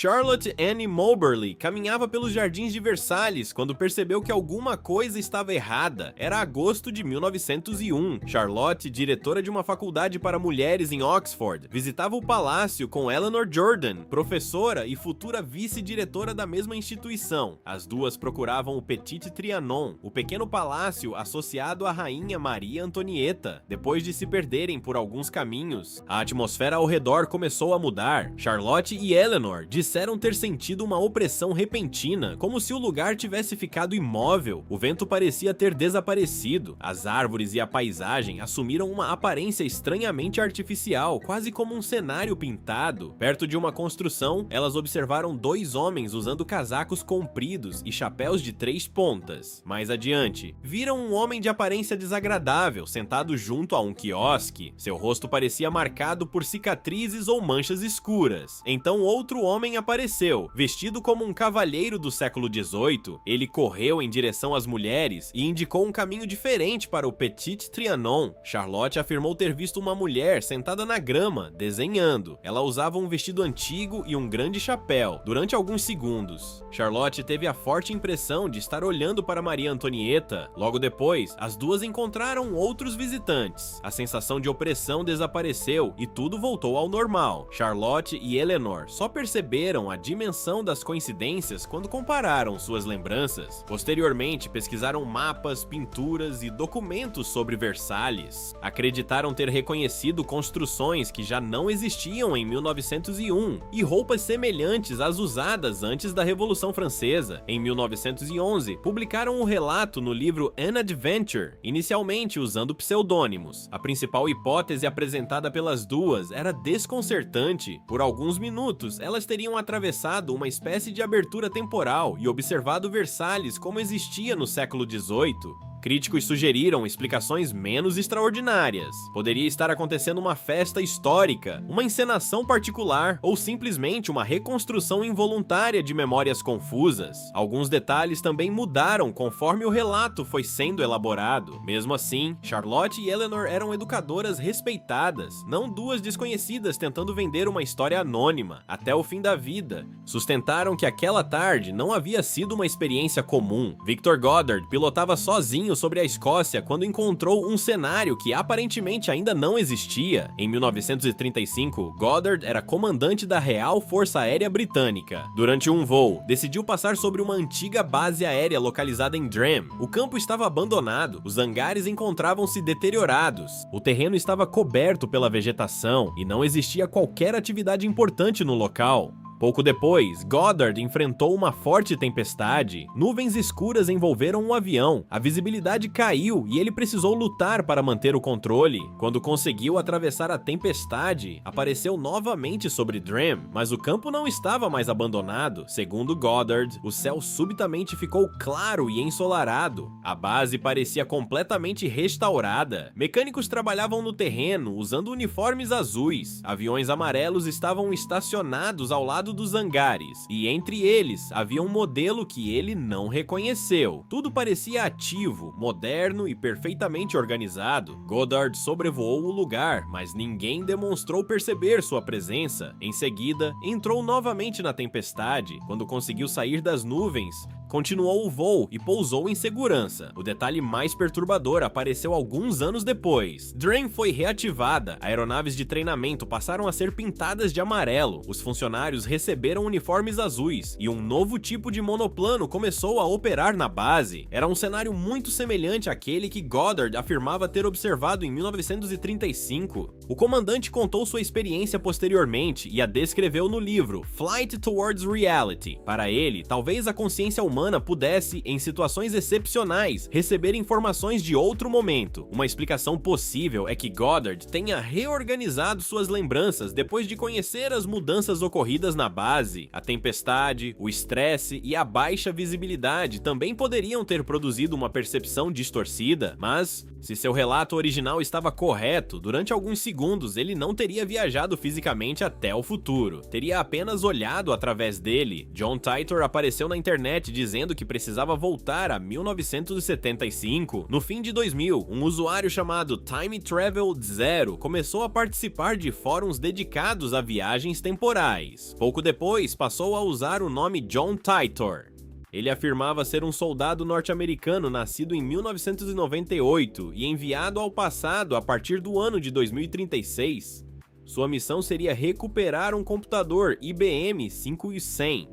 Charlotte Anne Moberly caminhava pelos jardins de Versalhes quando percebeu que alguma coisa estava errada. Era agosto de 1901. Charlotte, diretora de uma faculdade para mulheres em Oxford, visitava o palácio com Eleanor Jordan, professora e futura vice-diretora da mesma instituição. As duas procuravam o Petit Trianon, o pequeno palácio associado à rainha Maria Antonieta. Depois de se perderem por alguns caminhos, a atmosfera ao redor começou a mudar. Charlotte e Eleanor disseram ter sentido uma opressão repentina, como se o lugar tivesse ficado imóvel. O vento parecia ter desaparecido. As árvores e a paisagem assumiram uma aparência estranhamente artificial, quase como um cenário pintado. Perto de uma construção, elas observaram dois homens usando casacos compridos e chapéus de 3 pontas. Mais adiante, viram um homem de aparência desagradável sentado junto a um quiosque. Seu rosto parecia marcado por cicatrizes ou manchas escuras. Então outro homem apareceu, vestido como um cavalheiro do século XVIII. Ele correu em direção às mulheres e indicou um caminho diferente para o Petit Trianon. Charlotte afirmou ter visto uma mulher sentada na grama, desenhando. Ela usava um vestido antigo e um grande chapéu. Durante alguns segundos, Charlotte teve a forte impressão de estar olhando para Maria Antonieta. Logo depois, as duas encontraram outros visitantes. A sensação de opressão desapareceu e tudo voltou ao normal. Charlotte e Eleanor só perceberam a dimensão das coincidências quando compararam suas lembranças. Posteriormente, pesquisaram mapas, pinturas e documentos sobre Versalhes. Acreditaram ter reconhecido construções que já não existiam em 1901 e roupas semelhantes às usadas antes da Revolução Francesa. Em 1911, publicaram um relato no livro An Adventure, inicialmente usando pseudônimos. A principal hipótese apresentada pelas duas era desconcertante. Por alguns minutos, elas teriam atravessado uma espécie de abertura temporal e observado Versalhes como existia no século XVIII. Críticos sugeriram explicações menos extraordinárias. Poderia estar acontecendo uma festa histórica, uma encenação particular ou simplesmente uma reconstrução involuntária de memórias confusas. Alguns detalhes também mudaram conforme o relato foi sendo elaborado. Mesmo assim, Charlotte e Eleanor eram educadoras respeitadas, não duas desconhecidas tentando vender uma história anônima. Até o fim da vida, sustentaram que aquela tarde não havia sido uma experiência comum. Victor Goddard pilotava sozinho sobre a Escócia quando encontrou um cenário que aparentemente ainda não existia. Em 1935, Goddard era comandante da Real Força Aérea Britânica. Durante um voo, decidiu passar sobre uma antiga base aérea localizada em Dram. O campo estava abandonado, os hangares encontravam-se deteriorados, o terreno estava coberto pela vegetação e não existia qualquer atividade importante no local. Pouco depois, Goddard enfrentou uma forte tempestade. Nuvens escuras envolveram o avião, a visibilidade caiu e ele precisou lutar para manter o controle. Quando conseguiu atravessar a tempestade, apareceu novamente sobre Dram, mas o campo não estava mais abandonado. Segundo Goddard, o céu subitamente ficou claro e ensolarado. A base parecia completamente restaurada. Mecânicos trabalhavam no terreno usando uniformes azuis. Aviões amarelos estavam estacionados ao lado dos hangares, e entre eles havia um modelo que ele não reconheceu. Tudo parecia ativo, moderno e perfeitamente organizado. Goddard sobrevoou o lugar, mas ninguém demonstrou perceber sua presença. Em seguida, entrou novamente na tempestade. Quando conseguiu sair das nuvens, continuou o voo e pousou em segurança. O detalhe mais perturbador apareceu alguns anos depois. Dram foi reativada, aeronaves de treinamento passaram a ser pintadas de amarelo, os funcionários receberam uniformes azuis e um novo tipo de monoplano começou a operar na base. Era um cenário muito semelhante àquele que Goddard afirmava ter observado em 1935. O comandante contou sua experiência posteriormente e a descreveu no livro Flight Towards Reality. Para ele, talvez a consciência humana pudesse, em situações excepcionais, receber informações de outro momento. Uma explicação possível é que Goddard tenha reorganizado suas lembranças depois de conhecer as mudanças ocorridas na base. A tempestade, o estresse e a baixa visibilidade também poderiam ter produzido uma percepção distorcida, mas, se seu relato original estava correto, durante alguns segundos segundos, ele não teria viajado fisicamente até o futuro. Teria apenas olhado através dele. John Titor apareceu na internet dizendo que precisava voltar a 1975. No fim de 2000, um usuário chamado Time Travel Zero começou a participar de fóruns dedicados a viagens temporais. Pouco depois, passou a usar o nome John Titor. Ele afirmava ser um soldado norte-americano nascido em 1998 e enviado ao passado a partir do ano de 2036. Sua missão seria recuperar um computador IBM 5100.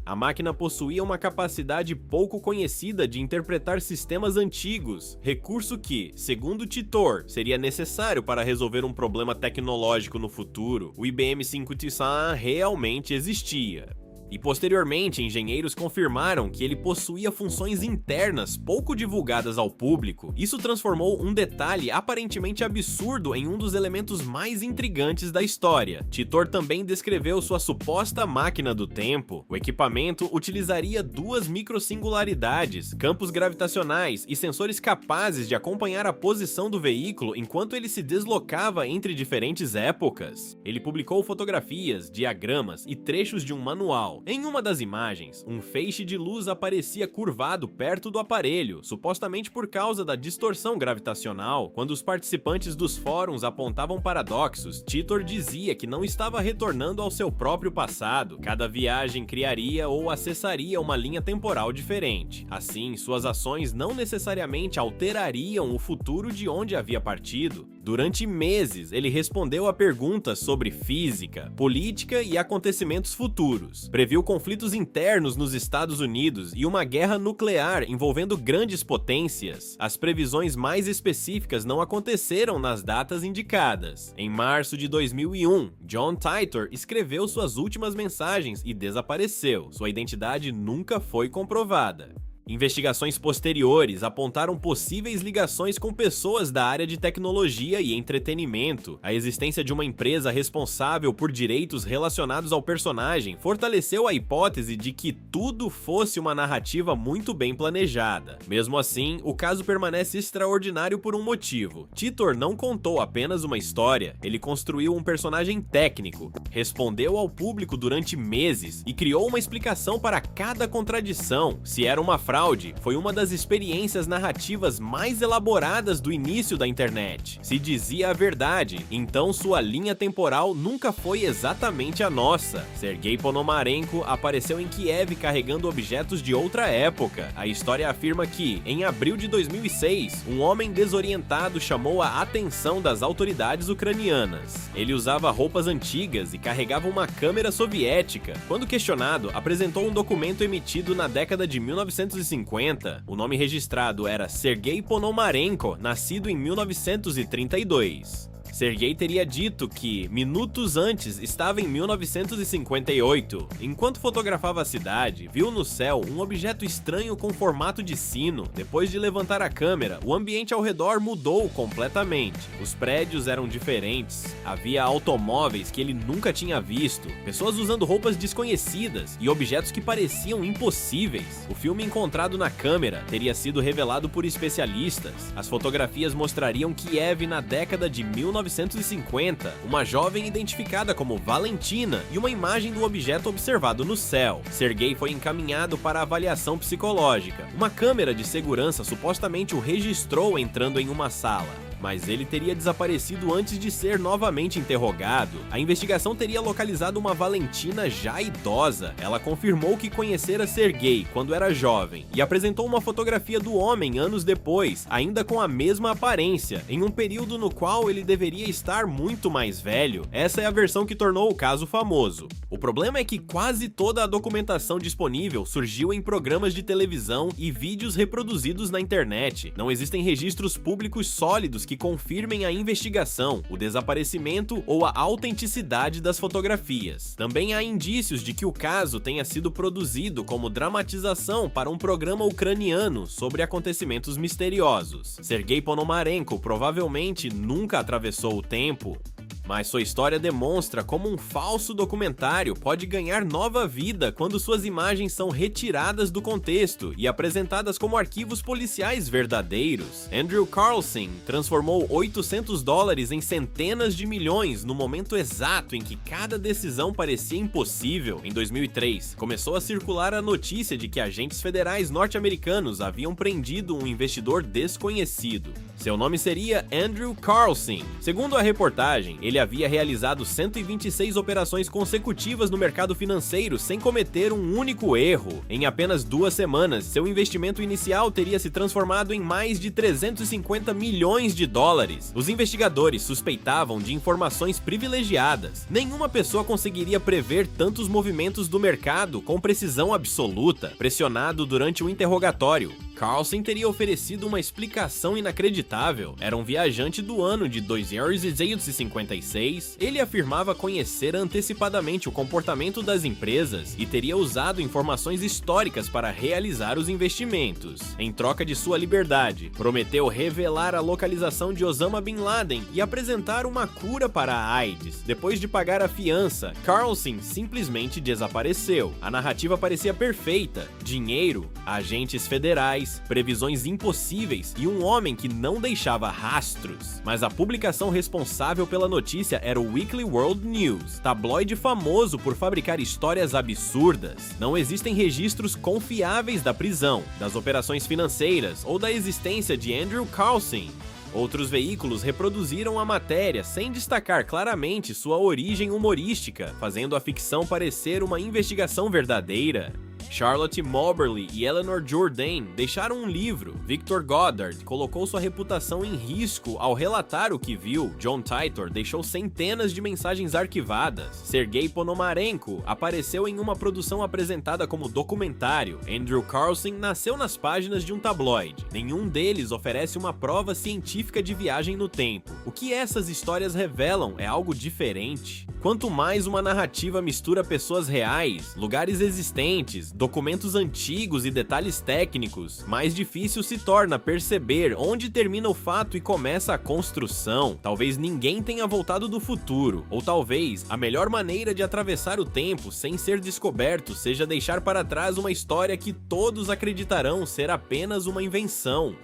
A máquina possuía uma capacidade pouco conhecida de interpretar sistemas antigos, recurso que, segundo Titor, seria necessário para resolver um problema tecnológico no futuro. O IBM 5100 realmente existia. E posteriormente, engenheiros confirmaram que ele possuía funções internas pouco divulgadas ao público. Isso transformou um detalhe aparentemente absurdo em um dos elementos mais intrigantes da história. Titor também descreveu sua suposta máquina do tempo. O equipamento utilizaria duas microsingularidades, campos gravitacionais e sensores capazes de acompanhar a posição do veículo enquanto ele se deslocava entre diferentes épocas. Ele publicou fotografias, diagramas e trechos de um manual. Em uma das imagens, um feixe de luz aparecia curvado perto do aparelho, supostamente por causa da distorção gravitacional. Quando os participantes dos fóruns apontavam paradoxos, Titor dizia que não estava retornando ao seu próprio passado. Cada viagem criaria ou acessaria uma linha temporal diferente. Assim, suas ações não necessariamente alterariam o futuro de onde havia partido. Durante meses, ele respondeu a perguntas sobre física, política e acontecimentos futuros. Previu conflitos internos nos Estados Unidos e uma guerra nuclear envolvendo grandes potências. As previsões mais específicas não aconteceram nas datas indicadas. Em março de 2001, John Titor escreveu suas últimas mensagens e desapareceu. Sua identidade nunca foi comprovada. Investigações posteriores apontaram possíveis ligações com pessoas da área de tecnologia e entretenimento. A existência de uma empresa responsável por direitos relacionados ao personagem fortaleceu a hipótese de que tudo fosse uma narrativa muito bem planejada. Mesmo assim, o caso permanece extraordinário por um motivo. Titor não contou apenas uma história, ele construiu um personagem técnico, respondeu ao público durante meses e criou uma explicação para cada contradição. Se era uma fraude, foi uma das experiências narrativas mais elaboradas do início da internet. Se dizia a verdade, então sua linha temporal nunca foi exatamente a nossa. Sergei Ponomarenko apareceu em Kiev carregando objetos de outra época. A história afirma que, em abril de 2006, um homem desorientado chamou a atenção das autoridades ucranianas. Ele usava roupas antigas e carregava uma câmera soviética. Quando questionado, apresentou um documento emitido na década de 1950. O nome registrado era Sergei Ponomarenko, nascido em 1932. Sergei teria dito que, minutos antes, estava em 1958. Enquanto fotografava a cidade, viu no céu um objeto estranho com formato de sino. Depois de levantar a câmera, o ambiente ao redor mudou completamente. Os prédios eram diferentes, havia automóveis que ele nunca tinha visto, pessoas usando roupas desconhecidas e objetos que pareciam impossíveis. O filme encontrado na câmera teria sido revelado por especialistas. As fotografias mostrariam Kiev na década de 1950, uma jovem identificada como Valentina e uma imagem do objeto observado no céu. Sergei foi encaminhado para avaliação psicológica. Uma câmera de segurança supostamente o registrou entrando em uma sala, mas ele teria desaparecido antes de ser novamente interrogado. A investigação teria localizado uma Valentina já idosa. Ela confirmou que conhecera Sergei quando era jovem e apresentou uma fotografia do homem anos depois, ainda com a mesma aparência, em um período no qual ele deveria estar muito mais velho. Essa é a versão que tornou o caso famoso. O problema é que quase toda a documentação disponível surgiu em programas de televisão e vídeos reproduzidos na internet. Não existem registros públicos sólidos que confirmem a investigação, o desaparecimento ou a autenticidade das fotografias. Também há indícios de que o caso tenha sido produzido como dramatização para um programa ucraniano sobre acontecimentos misteriosos. Sergei Ponomarenko provavelmente nunca atravessou o tempo, Mas sua história demonstra como um falso documentário pode ganhar nova vida quando suas imagens são retiradas do contexto e apresentadas como arquivos policiais verdadeiros. Andrew Carlson transformou $800 em centenas de milhões no momento exato em que cada decisão parecia impossível. Em 2003, começou a circular a notícia de que agentes federais norte-americanos haviam prendido um investidor desconhecido. Seu nome seria Andrew Carlson. Segundo a reportagem, ele havia realizado 126 operações consecutivas no mercado financeiro sem cometer um único erro. Em apenas 2 semanas, seu investimento inicial teria se transformado em mais de $350 milhões. Os investigadores suspeitavam de informações privilegiadas. Nenhuma pessoa conseguiria prever tantos movimentos do mercado com precisão absoluta. Pressionado durante o interrogatório, Carlson teria oferecido uma explicação inacreditável. Era um viajante do ano de 1956. Ele afirmava conhecer antecipadamente o comportamento das empresas e teria usado informações históricas para realizar os investimentos. Em troca de sua liberdade, prometeu revelar a localização de Osama Bin Laden e apresentar uma cura para a AIDS. Depois de pagar a fiança, Carlson simplesmente desapareceu. A narrativa parecia perfeita: dinheiro, agentes federais, previsões impossíveis e um homem que não deixava rastros. Mas a publicação responsável pela notícia era o Weekly World News, tabloide famoso por fabricar histórias absurdas. Não existem registros confiáveis da prisão, das operações financeiras ou da existência de Andrew Carlson. Outros veículos reproduziram a matéria sem destacar claramente sua origem humorística, fazendo a ficção parecer uma investigação verdadeira. Charlotte Moberly e Eleanor Jourdain deixaram um livro. Victor Goddard colocou sua reputação em risco ao relatar o que viu. John Titor deixou centenas de mensagens arquivadas. Sergei Ponomarenko apareceu em uma produção apresentada como documentário. Andrew Carlson nasceu nas páginas de um tabloide. Nenhum deles oferece uma prova científica de viagem no tempo. O que essas histórias revelam é algo diferente. Quanto mais uma narrativa mistura pessoas reais, lugares existentes, documentos antigos e detalhes técnicos, mais difícil se torna perceber onde termina o fato e começa a construção. Talvez ninguém tenha voltado do futuro, ou talvez a melhor maneira de atravessar o tempo sem ser descoberto seja deixar para trás uma história que todos acreditarão ser apenas uma invenção.